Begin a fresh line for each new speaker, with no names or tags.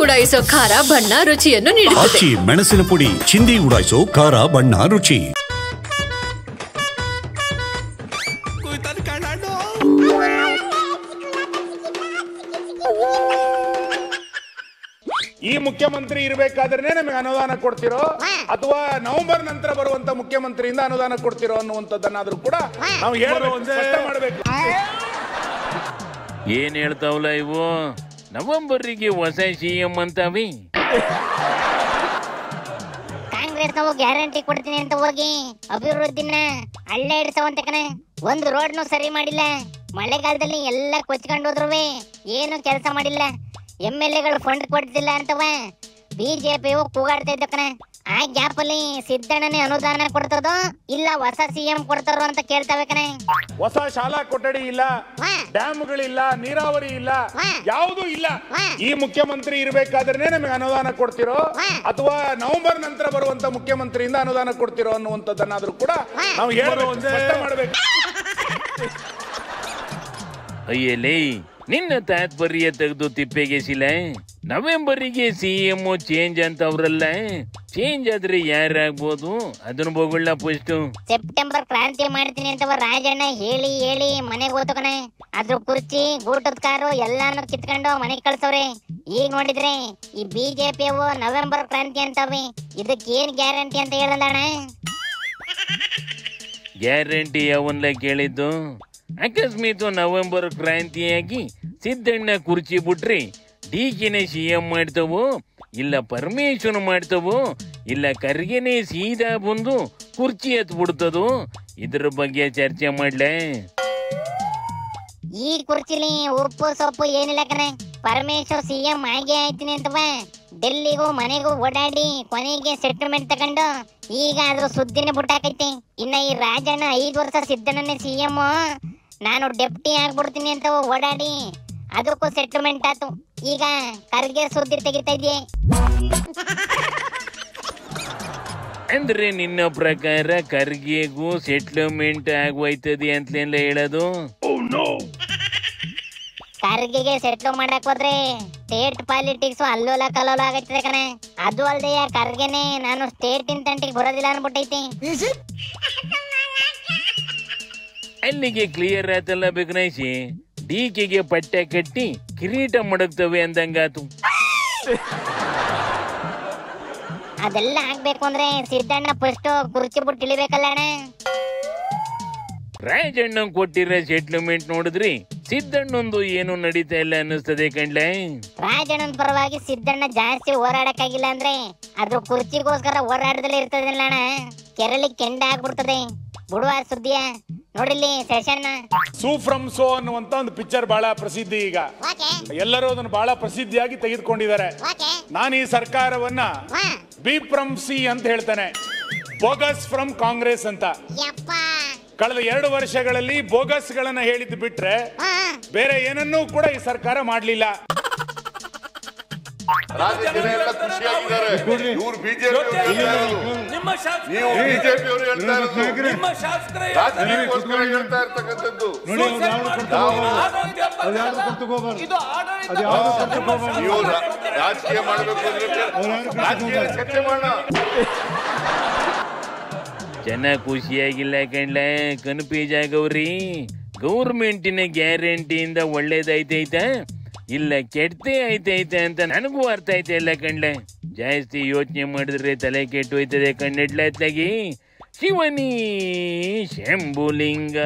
ಉಡಾಯಿಸೋ ಖಾರ ಬಣ್ಣ ರುಚಿಯನ್ನು ನೀಡುತ್ತದೆ.
ಮೆಣಸಿನ ಪುಡಿ ಚಿಂದಿ ಉಡಾಯಿಸೋ ಖಾರ ಬಣ್ಣ ರುಚಿ.
ಈ ಮುಖ್ಯಮಂತ್ರಿ ಇರಬೇಕಾದ್ರೆ ನಮಗೆ ಅನುದಾನ ಕೊಡ್ತಿರೋ ಅಥವಾ ನವೆಂಬರ್ ನಂತರ ಬರುವಂತ ಮುಖ್ಯಮಂತ್ರಿಯಿಂದ ಅನುದಾನ ಕೊಡ್ತಿರೋ ಅನ್ನುವಂಥದ್ದನ್ನಾದ್ರೂ ಕೂಡ ನಾವು ಮಾಡಬೇಕು.
ಏನ್ ಹೇಳ್ತಾವಲ್ಲ ಇವು, ನವೆಂಬರ್ಗೆ ಹೊಸ ಸಿಎಂ ಅಂತಾವಿ.
ಕಾಂಗ್ರೆಸ್ ನಾವು ಗ್ಯಾರಂಟಿ ಕೊಡ್ತೀನಿ ಅಂತ ಹೋಗಿ ಅಭಿವೃದ್ಧಿನ ಹಳ್ಳೆ ಇಡ್ತಾವಂತ ಕಣೆ. ಒಂದು ರೋಡ್ನು ಸರಿ ಮಾಡಿಲ್ಲ. ಮಳೆಗಾಲದಲ್ಲಿ ಎಲ್ಲ ಕೊಚ್ಕೊಂಡು ಹೋದ್ರು ಏನು ಕೆಲಸ ಮಾಡಿಲ್ಲ. MLAಗಳು ಫಂಡ್ ಕೊಡ್ತಿಲ್ಲ ಅಂತವ ಬಿಜೆಪಿ ಕೂಗಾಡ್ತಾ ಇದ್ದ ಕಣೆ. ಆ ಗ್ಯಾಪ್ ಅಲ್ಲಿ ಸಿದ್ದಣ್ಣನೇ ಅನುದಾನ ಕೊಡ್ತದೋ ಇಲ್ಲ ಹೊಸ ಸಿಎಂ ಕೊಡ್ತಾರೋ ಅಂತ ಕೇಳ್ತಾವೆ ಕಣೆ.
ಹೊಸ ಶಾಲಾ ಕೊಠಡಿ ಇಲ್ಲ, ಡ್ಯಾಮ್ಗಳಿಲ್ಲ, ನೀರಾವರಿ ಇಲ್ಲ, ಯಾವುದೂ ಇಲ್ಲ. ಈ ಮುಖ್ಯಮಂತ್ರಿ ಇರಬೇಕಾದ್ರೆ ನಮಗೆ ಅನುದಾನ ಕೊಡ್ತಿರೋ ಅಥವಾ ನವೆಂಬರ್ ನಂತರ ಬರುವಂತ ಮುಖ್ಯಮಂತ್ರಿಯಿಂದ ಅನುದಾನ ಕೊಡ್ತಿರೋ ಅನ್ನುವಂಥದ್ದನ್ನಾದ್ರೂ ಕೂಡ ನಾವು ಮಾಡಬೇಕು.
ಅಯ್ಯಲೇ, ನಿನ್ನ ತಾತ್ಪರ್ಯ ತೆಗೆದು ತಿಪ್ಪೆಗೆಸಿಲ್ಲ. ನವೆಂಬರಿಗೆ ಸಿಎಂ ಚೇಂಜ್ ಅಂತ ಅವ್ರಲ್ಲ, ಚೇಂಜ್ ಆದ್ರೆ ಯಾರಾಗ್ಬೋದು ಅದನ್ನ ಬೋಗುಳ್ಳ ಫಸ್ಟ್.
ಸೆಪ್ಟೆಂಬರ್ ಕ್ರಾಂತಿ ಮಾಡ್ತೀನಿ ಅಂತ ರಾಜಣ್ಣ ಹೇಳಿ ಹೇಳಿ ಮನೆಗೆ ಹೋದ ಕಣೆ. ಅದ್ರ ಕುರ್ಚಿ ಗೂಟದ ಕಾರು ಎಲ್ಲಾನು ಕಿತ್ಕೊಂಡು ಮನೆಗೆ ಕಳ್ಸವ್ರೆ. ಈಗ ನೋಡಿದ್ರೆ ಈ ಬಿಜೆಪಿ ನವೆಂಬರ್ ಕ್ರಾಂತಿ ಅಂತವೆ. ಇದಕ್ಕೆ ಏನ್ ಗ್ಯಾರಂಟಿ ಅಂತ ಹೇಳಲ್ಲ.
ಗ್ಯಾರಂಟಿ ಯಾವನ್ಲ ಕೇಳಿದ್ದು? ಅಕಸ್ಮಾತ್ ನವೆಂಬರ್ ಕ್ರಾಂತಿಯಾಗಿ ಸಿದ್ದಣ್ಣ ಕುರ್ಚಿ ಬಿಟ್ರಿ ಡಿಕೆನೆ ಸಿಎಂ ಮಾಡ್ತವೋ ಇಲ್ಲ ಪರಮೇಶ್ವರ್ ಮಾಡ್ತವೋ ಇಲ್ಲ ಖರ್ಗೆನೆ ಸೀದಾ ಬಂದು ಕುರ್ಚಿ ಎತ್ ಬಿಡ್ತದೋ, ಇದ್ರ ಬಗ್ಗೆ ಚರ್ಚೆ ಮಾಡ್ಲೆ.
ಈ ಕುರ್ಚಿಲಿ ಉಪ್ಪು ಸೊಪ್ಪು ಏನಿಲ್ಲ ಕಣೆ. ಪರಮೇಶ್ವರ್ ಸಿಎಂ ಆಗೇ ಆಯ್ತೀನಿ ಅಂತವ ಡೆಲ್ಲಿಗೂ ಮನೆಗೂ ಓಡಾಡಿ ಕೊನೆಗೆ ಸೆಟಲ್ಮೆಂಟ್ ತಗೊಂಡು ಈಗ ಅದ್ರ ಸುದ್ದಿನೇ ಬುಟ್ಟಾಕೈತಿ. ಇನ್ನ ಈ ರಾಜಣ್ಣ 5 ವರ್ಷ ಸಿದ್ದಣ್ಣನೇ ಸಿಎಂ, ನಾನು ಡೆಪ್ಟಿ ಆಗ್ಬಿಡ್ತೀನಿ ಅಂತ ಓಡಾಡಿ ಅದಕ್ಕೂ ಸೆಟಲ್ಮೆಂಟ್ ಆಯ್ತು. ಈಗ ಖರ್ಗೆ ಸುದ್ದಿ ತೆಗಿತಾ ಇದೆಯೇ.
ಅಂದ್ರೆ ನಿನ್ನ ಪ್ರಕಾರ ಖರ್ಗೆಗೂ ಸೆಟ್ಲ್ಮೆಂಟ್ ಆಗೋಯ್ತದೆ ಅಂತಲೇ ಹೇಳೋದು?
ಖರ್ಗೆಗೆ ಸೆಟ್ಲ್ ಮಾಡಕ್ ಹೋದ್ರೆ ಸ್ಟೇಟ್ ಪಾಲಿಟಿಕ್ಸ್ ಅಲ್ಲೋಲ ಕಲ್ಲೋಲ ಆಗೈತದೆ ಕಣೆ. ಅದು ಅಲ್ದೆ ಖರ್ಗೆನೆ ನಾನು ಸ್ಟೇಟ್ ಇಂತಂಟಿಗೆ ಬರೋದಿಲ್ಲ ಅನ್ಬಿಟ್ಟೈತಿ.
ಅಲ್ಲಿಗೆ ಕ್ಲಿಯರ್ ಆಯ್ತಲ್ಲ ಬೆಗ್ನಾಯ್ಸಿ. ಡಿಕೆಗೆ ಪಟ್ಟೆ ಕಟ್ಟಿ ಕಿರೀಟ ಮಡಗ್ತವೆ ಅಂದಂಗಾತು.
ಅದೆಲ್ಲ ಆಗ್ಬೇಕು ಅಂದ್ರೆ ಸಿದ್ದಣ್ಣ ಫಸ್ಟ್ ಕುರ್ಚಿ ಬಿಟ್ಟು ಇಳಿಬೇಕಲ್ಲ ಅಣ್ಣ.
ರಾಜಣ್ಣ ಕೊಟ್ಟಿರೋ ಸೆಟ್ಲ್ಮೆಂಟ್ ನೋಡಿದ್ರಿ ಸಿದ್ದಣ್ಣಂದು ಏನು ನಡೀತಾ ಇಲ್ಲ ಅನ್ನಿಸ್ತದೆ ಕಣ್ಲೆ.
ರಾಜಣ್ಣನ ಪರವಾಗಿ ಸಿದ್ದಣ್ಣ ಜಾಸ್ತಿ ಹೋರಾಡಕ್ಕಾಗಿಲ್ಲ ಅಂದ್ರೆ ಅದ್ರ ಕುರ್ಚಿಗೋಸ್ಕರ ಹೋರಾಡದಲ್ಲೇ ಇರ್ತದಿಲ್ಲ ಅಣ್ಣ. ಕೆರಳಿ ಕೆಂಡ ಆಗ್ಬಿಡ್ತದೆ. ಬಿಡುವ ಸುದ್ದಿಯ ನೋಡಿಲ್ಲಿ ಸೆಷನ್
ಸೂ ಫ್ರಮ್ ಸೋ ಅನ್ನುವಂತ ಒಂದು ಪಿಕ್ಚರ್ ಬಹಳ ಪ್ರಸಿದ್ಧಿ. ಈಗ ಎಲ್ಲರೂ ಅದನ್ನು ಬಹಳ ಪ್ರಸಿದ್ಧಿಯಾಗಿ ತೆಗೆದುಕೊಂಡಿದ್ದಾರೆ. ನಾನು ಈ ಸರ್ಕಾರವನ್ನ ಬಿ ಫ್ರಮ್ ಸಿ ಅಂತ ಹೇಳ್ತೇನೆ, ಬೋಗಸ್ ಫ್ರಮ್ ಕಾಂಗ್ರೆಸ್ ಅಂತ. ಕಳೆದ 2 ವರ್ಷಗಳಲ್ಲಿ ಬೋಗಸ್ ಗಳನ್ನ ಹೇಳಿದ್ದು ಬಿಟ್ರೆ ಬೇರೆ ಏನನ್ನೂ ಕೂಡ ಈ ಸರ್ಕಾರ ಮಾಡಲಿಲ್ಲ.
ರಾಜಕೀಯ
ಜನ ಖುಷಿಯಾಗಿಲ್ಲ ಕಣ್ಲ, ಕನ್ಫ್ಯೂಸ್ ಆಗವ್ರಿ. ಗೌರ್ಮೆಂಟಿನ ಗ್ಯಾರಂಟಿಯಿಂದ ಒಳ್ಳೇದೈತೈತ ಇಲ್ಲ ಕೆಟ್ಟೇ ಐತೈತೆ ಅಂತ ನನಗೂ ಅರ್ಥ ಐತೆ ಇಲ್ಲ ಕಣ್ಲೆ. ಜಾಸ್ತಿ ಯೋಚನೆ ಮಾಡಿದ್ರೆ ತಲೆ ಕೆಟ್ಟು ಹೋಯ್ತದೆ ಕಣ್ಣಿಡ್ಲಾಗಿ. ಶಿವನಿ ಶಂಭುಲಿಂಗ.